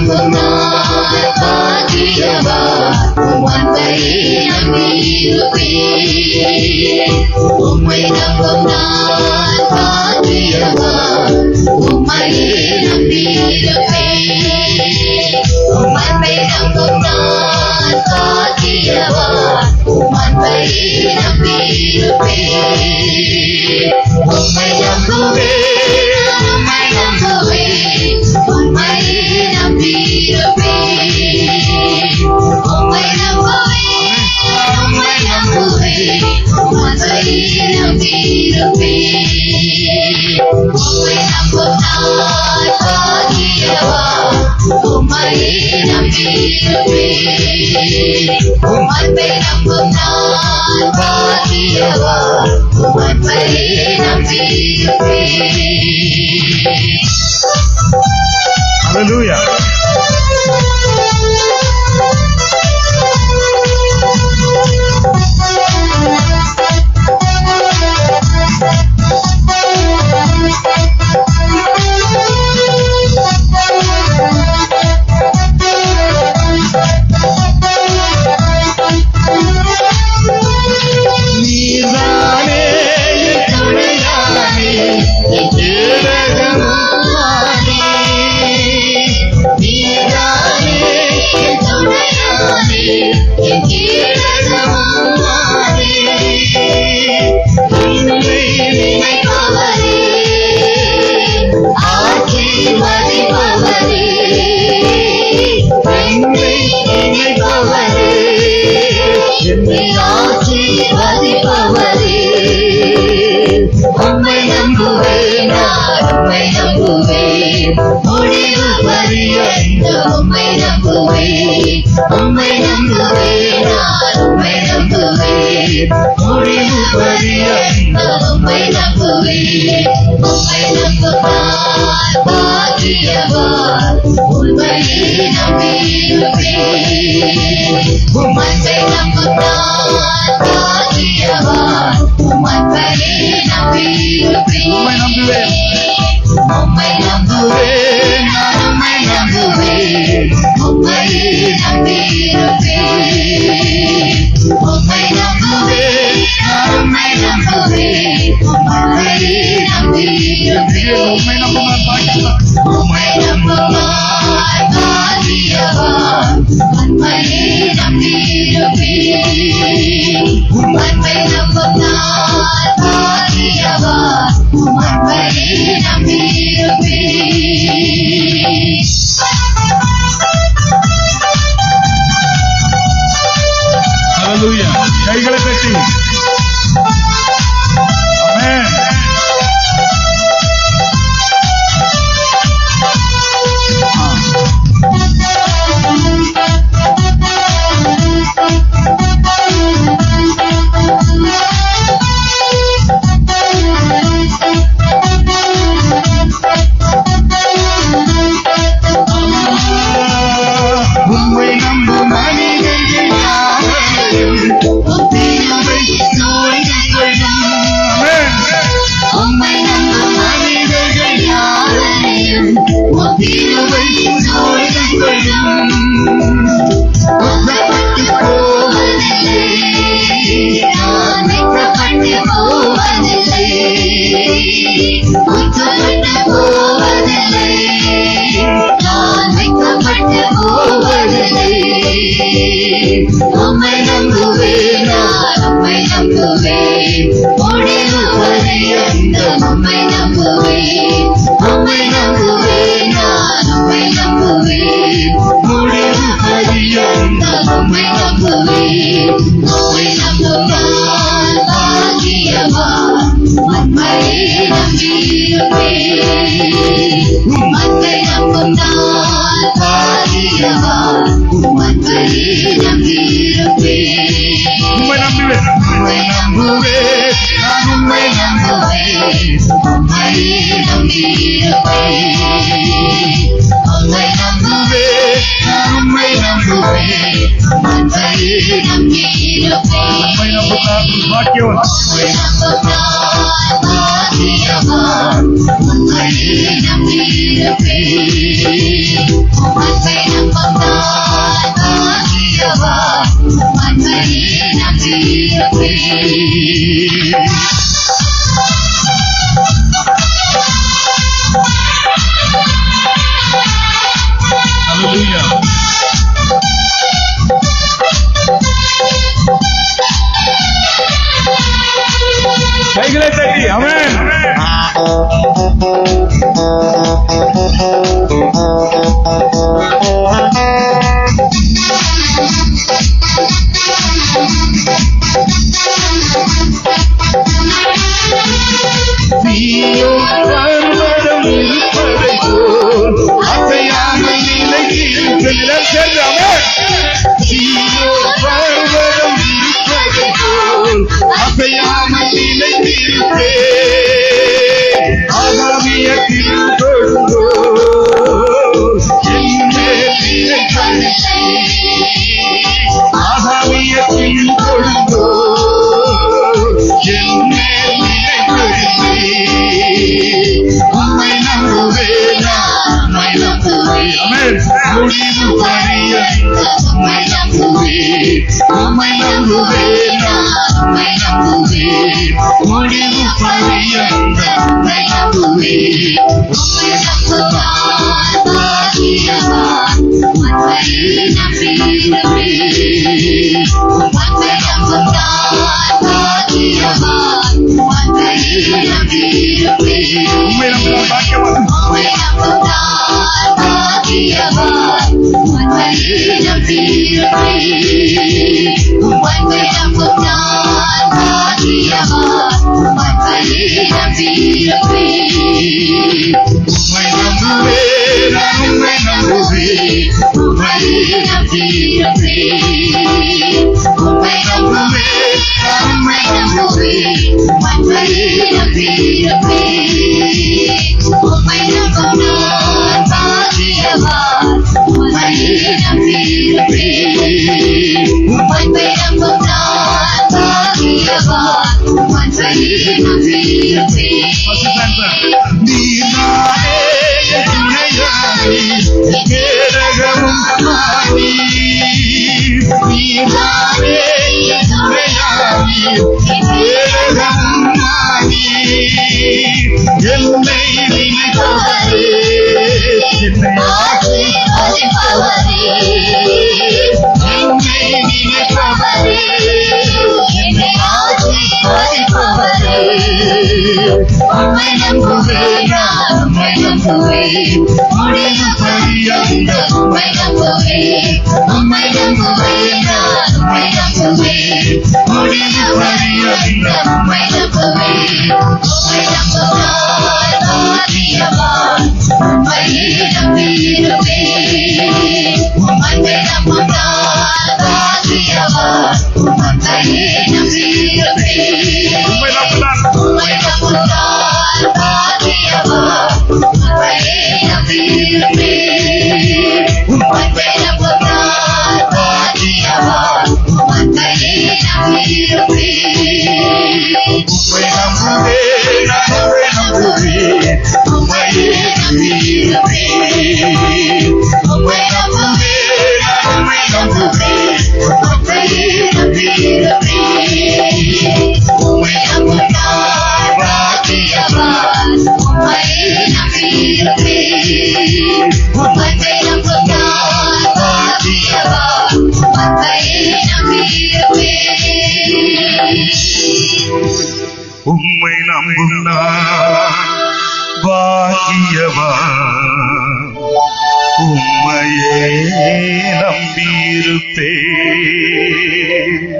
நம்பும் நான் பாக்கியவான். உம் அன்பையே நம்பியிருப்பேன். உம்மை நம்பும் நான் பாக்கியவான். உம்மையே நம்பியிருப்பேன். உம் அன்பை நம்பும் நான் பாக்கியவான். உம் அன்பையே நம்பியிருப்பேன். உம்மை நம்புவேன், உம்மை நம்புவேன், உம்மையே நம்பியிருப்பேன். உம்மை நம்புவேன், உம்மை நம்புவேன், உம் அன்பையே நம்பியிருப்பேன். உம்மை நம்பும் நான் பாக்கியவான். உம்மையே நம்பியிருப்பேன். உம் அன்பை நம்பும் நான் பாக்கியவான். உம் அன்பையே நம்பியிருப்பேன். Hallelujah. நீதானே என் துணையானே, என் கேடகமானே. நீதானே என் துணையானே, என் கேடகமானே. என்னை நினைப்பவரே, ஆசீர்வதிப்பவரே. என்னை நினைப்பவரே, என்னை ஆசீர்வதிப்பவரே. உம்மை நம்புவேன் நான், உம்மை நம்புவேன், முடிவு பரியந்தம் உம்மை நம்புவேன். உம்மை நம்புவேன் நான், உம்மை நம்புவேன், முடிவு பரியந்தம் உம்மை நம்புவேன். உம்மை நம்பும் நான் பாக்கியவான். உம்மையே நம்பியிருப்பேன். உம் அன்பை நம்பும் நான் பாக்கியவான். உம் அன்பையே நம்பியிருப்பேன். உம்மை நம்புவேன், உம்மை நம்புவேன், நான் உம்மை நம்புவேன், உம்மையே நம்பியிருப்பேன். உம்மை நம்புவேன், நான் உம்மை நம்புவேன், உம்மையே நம்பியிருப்பேன். உம்மை நம்பும் நான் பாக்கியவான். உம்மை நம்பும் நான் பாக்கியவான். உம்மையே நம்பியிருப்பேன். உம் அன்பை நம்பும் நான் பாக்கியவான். உம் அன்பையே நம்பியிருப்பேன். Hallelujah. கைகளை தட்டி ஆமென். உம்மை நம்பும் மனிதர்கள் யாவரையும் உம்மை சூழ்ந்து கொள்ளும். ஆமென். உம்மை நம்பும் மனிதர்கள் யாவரையும் உம்மை சூழ்ந்து கொள்ளும். உத்தப்பட்டு போவதில்லை, நான் வெட்கப்பட்டு போவதில்லை. உத்தப்பட்டு போவதில்லை, நான் வெட்கப்பட்டு போவதில்லை. உம்மை நம்புவேன் நான், உம்மை நம்புவேன், முடிவு பரியந்தம் உம்மை நம்புவேன். உம்மை நம்புவேன் நான், உம்மை நம்புவேன், முடிவு பரியந்தம் உம்மை நம்புவேன். உம்மை நம்பும் நான் பாக்கியவான். உம்மையே நம்பியிருப்பேன். உம் அன்பை நம்பும் நான் பாக்கியவான். உம் அன்பையே நம்பியிருப்பேன். உம்மை நம்புவேன், உம்மை நம்புவேன், நான் உம்மை நம்புவேன், உம்மையே நம்பியிருப்பேன். உம்மை நம்புவேன், நான் உம்மை நம்புவேன், உம்மையே நம்பியிருப்பேன். உம்மை நம்பும் நான் பாக்கியவான். உம்மை நம்பும் நான் பாக்கியவான். உம்மையே நம்பியிருப்பேன். உம் அன்பை சேர்ந்து அவன் பர்வதம் இருப்பதை போல் அசையாமல் நிலைத்திருப்பே ஆகாமியத்தில் தொழுங்கோ ஆகாமியத்தில் தொழுங்கோ உம்மை நம்புவேன் உம்மை நம்புவேன் முடிவு பரியந்த உம்மை நம்புவேன் உம்மை நம்புவேன் உம்மை நம்புவேன் முடிவு பரியந்த உம்மை நம்புவேன் உம்மை நம்புவான் பாக்கியவான் உம்மை நம்பியிருப்பேன் உம்மை நம்புவான் பாக்கியவான் உம்மை நம்பியிருப்பேன் உம்மை நம்புவான் பாக்கியவான் உம்மை நம்புவான் பாக்கியவான் உம்மை நம்பியிருப்பேன் உம்மை நம்புவான் பாக்கியவான் உம்மை நம்பியிருப்பேன் உம்மை நம்புவேன் உம்மை நம்புவேன் உம்மை நம்பியிருப்பேன் உம்மை நம்புவேன் உம்மை நம்புவேன் உம்மை நம்பியிருப்பேன் உம்மை நம்புவான் பாக்கியவான் உம்மை நம்பியிருப்பேன் உம்மை நம்புவான் பாக்கியவான் உம்மை நம்பியிருப்பேன் நீரானே துணையானே கேரகமும் ஆனி நீரானே துணையானே கேரகமும் ஆனி என்னை நினைப்பவரே என்னை ஆசீர்வதிப்பவரே என்னை நினைப்பவரே என்னை ஆசீர்வதிப்பவரே உம்மை நம்புவேன் உம்மை நம்புவேன் முடிவு பரியந்த உம்மை நம்புவேன் உம்மை நம்புவேன் உம்மை நம்புவேன் முடிவு பரியந்த உம்மை நம்புவேன் உம்மை நம்புவான் பாக்கியவான் உம்மை நம்பியிருப்பேன் உம்மை நம்புவான் பாக்கியவான் உம்மை நம்பியிருப்பேன் உம்மை நம்புவான் பாக்கியவான் உம்மை நம்பியிருப்பேன் உம்மை நம்புவான் பாக்கியவான் உம்மை நம்பியிருப்பேன் உம்மை நம்புவேன் உம்மை நம்பியிருப்பேன் உம்மை நம்புவேன் உம்மை நம்புவேன் உம்மை நம்பியிருப்பேன் உம்மை நம்புவான் பாக்கியவான் உம்மை நம்பியிருப்பேன் உம்மை நம்புவான் பாக்கியவான் உம்மை நம்பியிருப்பேன் உம்மை நம்பும் நான் பாக்கியவான் உம்மையே நம்பியிருப்பேன்